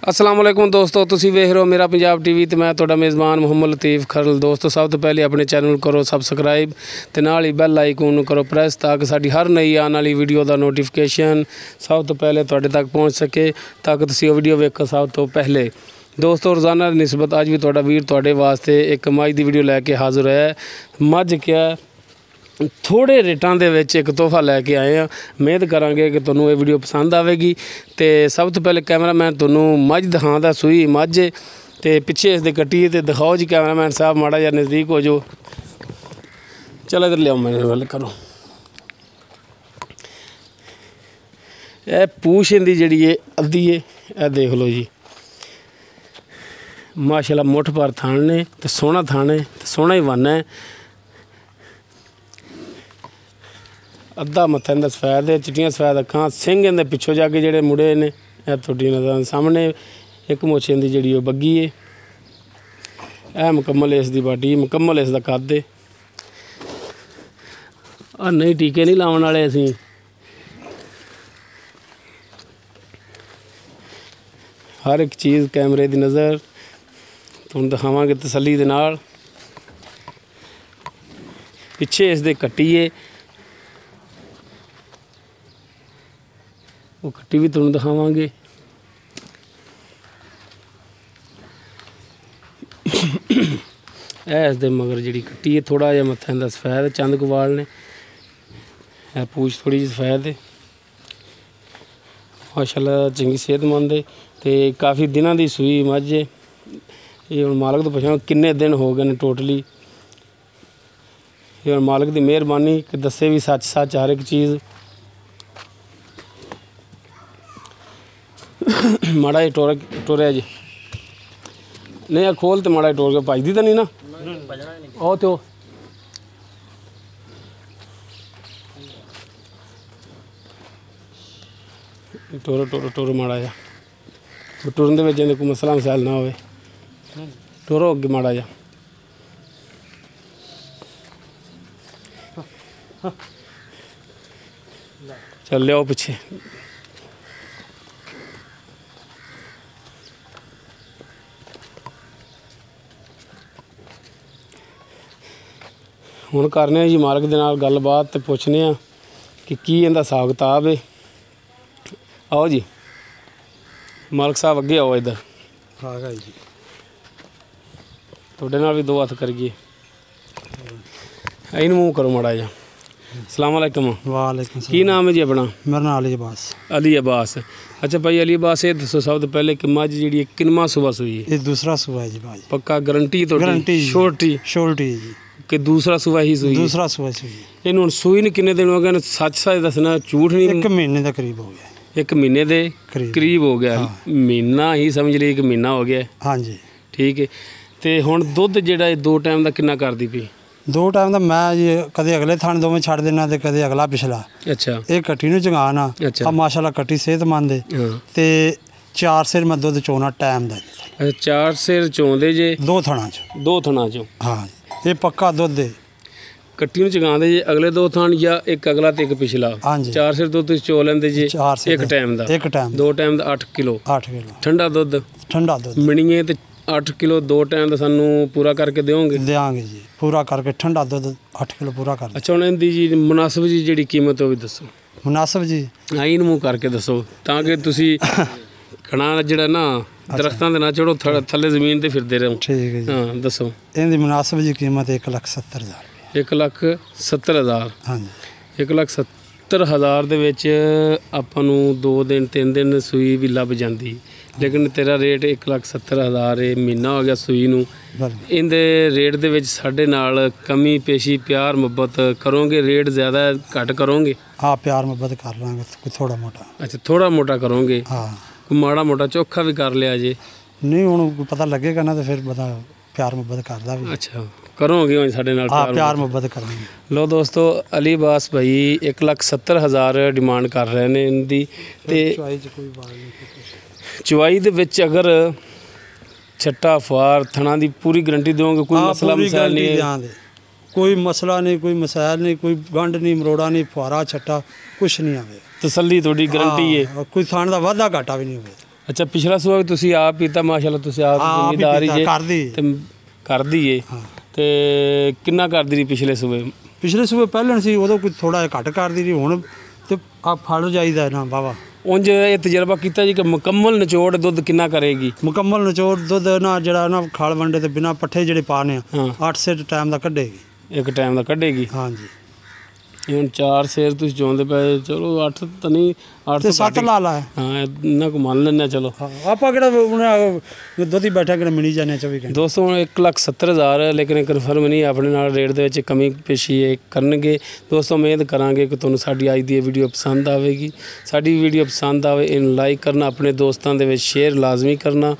अस्सलाम वालेकुम दोस्तों, तुसी वेख रहे हो मेरा पंजाब टीवी ते मैं तुहाडा मेज़बान मुहम्मद लतीफ़ खरल। दोस्तों सब तो पहले अपने चैनल नूं करो सबसक्राइब ते नाल ही बैल आइकन नूं करो प्रेस ताकि साडी हर नई आने वाली वीडियो दा नोटिफिकेशन सब तो पहले तुहाडे तक पहुँच सके ताकि तुसी वीडियो वेखो सब तो पहले। दोस्तों रोज़ाना की निस्बत अज भी तुहाडा वीर तुहाडे वास्ते एक मझ की वीडियो लैके हाज़र है। मझ क्या थोड़े रेटां दे विच एक तोहफा लैके आए हैं। उम्मीद करांगे कि तुहानूं ये वीडियो पसंद आवेगी। तो सब तो पहले कैमरामैन तुहानूं मझ दिखांदा सूई मझ ते पिछे इसदे कट्टी ते दिखाओ जी कैमरामैन साहब, माड़ा जिहा नज़दीक हो जो। चलो इधर लियाओ मेरे वाल करो। यह पूछ इंदी जिहड़ी है अद्धी है, यह देख लो जी। माशाल्लाह मुठ भर थान ने ते सोहना थान है ते सोहना ही वन है। अद्धा मत्था इंदा सफैद है, चिट्टियां सफैद अखां, सिंह इंदे पिछों जाके जेहड़े मुड़े ने यह तुहाडी नज़र सामने एक मुछ इंदी जिहड़ी ओह बग्गी है। यह मुकम्मल इसदी बाडी, मुकम्मल इसदा कद है। नहीं टीके नहीं लाउण वाले असीं, हर एक चीज़ कैमरे की नज़र तुहानूं दिखावांगे तसल्ली दे नाल। पिछे इसदे कट्टी है, वो कट्टी भी तुहानूं दिखावांगे। इसदे मगर जिहड़ी कट्टी है थोड़ा जिहा मत्था इंदा सफैद, चंद कुछ वाल ने, पूछ थोड़ी जी सफैद है। माशाल्लाह चंगी सेहतमंद है ते काफ़ी दिनों की सूई मझ है। ये हुण मालक तो पुछां किन्ने दिन हो गए ने टोटली। ये हुण मालक की मेहरबानी कि दस्से भी सच सच हर एक चीज़। माड़ा जी टोरिया जी नहीं खोल तो माड़ा टोर के भजदी तो नहीं ना ओ तो टोरो टोरो टोरो माड़ा जा टुरन दे कोई मसला मसाइल ना होवे। टोरो अगे माड़ा जा चल लियाओ पिछे। हुण करने जी मालक दे नाल गलबात ते पुछने कि की इहदा हिसाब किताब है। आओ जी मालक साहब अगे आओ इधर। हाँ जी तुहाडे नाल भी दो हत्थ करिए। इहनूं मूँह करो माड़ा जा। अस्सलाम वालेकुम। वालेकुम की नाम है जी अपना? मेरा नाम अली अब्बास। अली अब्बास। अच्छा भाई अली अब्बास ये दसो सब तो पहले कि मझ जी किनवा सूबा सूई है? ये दूसरा सूबा है जी भाई। पक्का गारंटी तो गारंटी श्योरिटी श्योरिटी जी कि दूसरा सूबा ही सूई? दूसरा सूबा सूई। इन्हूं हुण सूई ने किन्ने दिन हो गए? सच सच दसना, झूठ नहीं। एक महीने का करीब हो गया। एक महीने दे करीब हो गया। हाँ। महीना ही समझ ली, एक महीना हो गया। हाँ जी ठीक है। तो हुण दुध जिहड़ा दो टाइम का कितना करदी पई? दो टाइम का मैं जी कदे अगले थाने दोवें छड़ देना ते कदे अगला पिछला। अच्छा ये कट्टी नूं चंगाना। अच्छा। माशाल्लाह कट्टी सेहतमंद है ते 4 सिर मैं दुध चोना टाइम दा। अच्छा 4 सिर चोंदे जे दो थणा च। दो थणा चो? हाँ ये पक्का दुध है। कट्टी नूं चगांदे जे अगले दो थान या एक अगला ते एक पिछला? हाँ जी 4 सिर दुध चो लेंदे जे 4 सिर एक टाइम दा? एक टाइम दो टाइम दा 8 किलो 8 किलो ठंडा दुध? ठंडा दुध मिणिए ते 8 किलो दो टाइम का सानू पूरा करके देओगे? देंगे जी पूरा करके ठंडा दुध 8 किलो पूरा कर। अच्छा हुण इहदी जी मुनासिब जी जिहड़ी कीमत हो भी दसो। मुनासिब जी आई मूँह करके दसो तां कि तुसी घना जिहड़ा ना दरख्तां दे ना चढ़ो थल्ले जमीन ते फिरदे रहो। ठीक है जी। हाँ दसो। इनकी मुनासिब जी कीमत 1,70,000। 1,70,000? हाँ जी 1,70,000 ਦੇ ਵਿੱਚ ਆਪਾਂ ਨੂੰ 2 दिन 3 दिन ਸੂਈ ਵੀ ਲੱਭ ਜਾਂਦੀ, ਲੇਕਿਨ ਤੇਰਾ ਰੇਟ 1,70,000 ਹੈ। ਮਹੀਨਾ ਹੋ ਗਿਆ ਸੂਈ ਨੂੰ। ਇਹਦੇ ਰੇਟ ਦੇ ਵਿੱਚ ਸਾਡੇ ਨਾਲ ਕਮੀ ਪੇਸ਼ੀ ਪਿਆਰ ਮੁਹੱਬਤ ਕਰੋਗੇ? ਰੇਟ ਜ਼ਿਆਦਾ ਘੱਟ ਕਰੋਗੇ? हाँ प्यार मोहब्बत कर लाँगे कोई थोड़ा मोटा। अच्छा थोड़ा मोटा करोगे? हाँ कोई माड़ा मोटा चोखा भी कर लिया जे? नहीं हूँ पता लगेगा ना तो फिर बता प्यार मोहब्बत करदा भी। अच्छा करोगे हुण साडे नाल? हाँ प्यार मोहब्बत करेंगे। लो दोस्तों अली अब्बास भाई 1,70,000 डिमांड कर रहे हैं इनकी। ते चवाई दे विच अगर छट्टा फुआर थणा दी पूरी गारंटी दोगे? कोई मसला मसाइल नहीं है? कोई मसला नहीं, कोई मसाइल नहीं, कोई गंढ नहीं, मरोड़ा नहीं, फुआरा छट्टा कुछ नहीं आवे। तसल्ली थोड़ी गारंटी है? कोई थान का वाधा घाटा भी नहीं होवे। ਅੱਛਾ ਪਿਛਲਾ ਸੂਆ ਵੀ ਤੁਸੀਂ ਆਪ ਪੀਤਾ ਮਾਸ਼ਾਅੱਲਾ ਤੁਸੀਂ ਆਪ ਜ਼ਿੰਮੇਦਾਰ ਹੀ ਜੇ ਕਰਦੀ ਤੇ ਕਰਦੀ ਏ ਤੇ ਕਿੰਨਾ ਕਰਦੀ ਰਹੀ ਪਿਛਲੇ ਸੂਏ ਪਹਿਲਣ ਸੀ ਉਦੋਂ ਕੋਈ ਥੋੜਾ ਜਿਹਾ ਘੱਟ ਕਰਦੀ ਰਹੀ ਹੁਣ ਤੇ ਆ ਫੜ ਜਾਈਦਾ ਨਾ ਵਾਵਾ ਉਂਝ ਇਹ ਤਜਰਬਾ ਕੀਤਾ ਜੀ ਕਿ ਮੁਕੰਮਲ ਨਿਚੋੜ ਦੁੱਧ ਕਿੰਨਾ ਕਰੇਗੀ ਮੁਕੰਮਲ ਨਿਚੋੜ ਦੁੱਧ ਨਾ ਜਿਹੜਾ ਨਾ ਖਾਲ ਵੰਡੇ ਤੇ ਬਿਨਾ ਪੱਠੇ ਜਿਹੜੇ ਪਾਣੇ ਆ 8 ਸਿਰ ਟਾਈਮ ਦਾ ਕੱਢੇਗੀ ਇੱਕ ਟਾਈਮ ਦਾ ਕੱਢੇਗੀ ਹਾਂਜੀ ਹੁਣ 4 ਸੇਰ ਤੁਸੀਂ ਚੋਂਦੇ ਪਏ ਚਲੋ 8 ਤਾਂ ਨਹੀਂ 8 ਤੇ 7 ਲਾ ਲਾ ਹਾਂ ਇਹਨਾਂ ਕੋ ਮੰਨ ਲੈਂਦੇ ਚਲੋ ਆਪਾਂ ਕਿਹੜਾ ਦੁੱਧ ਹੀ ਬੈਠਾ ਕਿਹੜਾ ਮਿਣੀ ਜਾਂਦੇ 24 ਘੰਟੇ ਦੋਸਤੋ ਹੁਣ 1,70,000 ਲੇਕਿਨ ਕਨਫਰਮ ਨਹੀਂ ਆਪਣੇ ਨਾਲ ਰੇਟ ਦੇ ਵਿੱਚ ਕਮੀ ਪੇਸ਼ੀ ਇਹ ਕਰਨਗੇ ਦੋਸਤੋ ਉਮੀਦ ਕਰਾਂਗੇ ਕਿ ਤੁਹਾਨੂੰ ਸਾਡੀ ਅੱਜ ਦੀ ਇਹ ਵੀਡੀਓ ਪਸੰਦ ਆਵੇਗੀ ਸਾਡੀ ਵੀਡੀਓ ਪਸੰਦ ਆਵੇ ਇਹਨੂੰ ਲਾਈਕ ਕਰਨਾ ਆਪਣੇ ਦੋਸਤਾਂ ਦੇ ਵਿੱਚ ਸ਼ੇਅਰ ਲਾਜ਼ਮੀ ਕਰਨਾ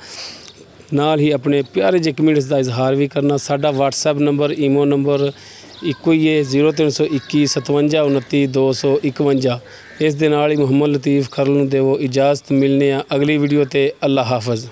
ਨਾਲ ਹੀ ਆਪਣੇ ਪਿਆਰੇ ਜਿਹੇ ਕਮੈਂਟਸ ਦਾ ਇਜ਼ਹਾਰ ਵੀ ਕਰਨਾ ਸਾਡਾ WhatsApp ਨੰਬਰ ਈਮੋ ਨੰਬਰ ਇੱਕੋ ਹੀ ਹੈ 0321 57 29 251 ਇਸ ਦੇ ਨਾਲ ਹੀ ਮੁਹੰਮਦ ਲਤੀਫ ਖਰਲ ਨੂੰ ਦੇਵੋ ਇਜਾਜ਼ਤ ਮਿਲਨੇ ਆ ਅਗਲੀ ਵੀਡੀਓ ਤੇ ਅੱਲਾ ਹਾਫਿਜ਼।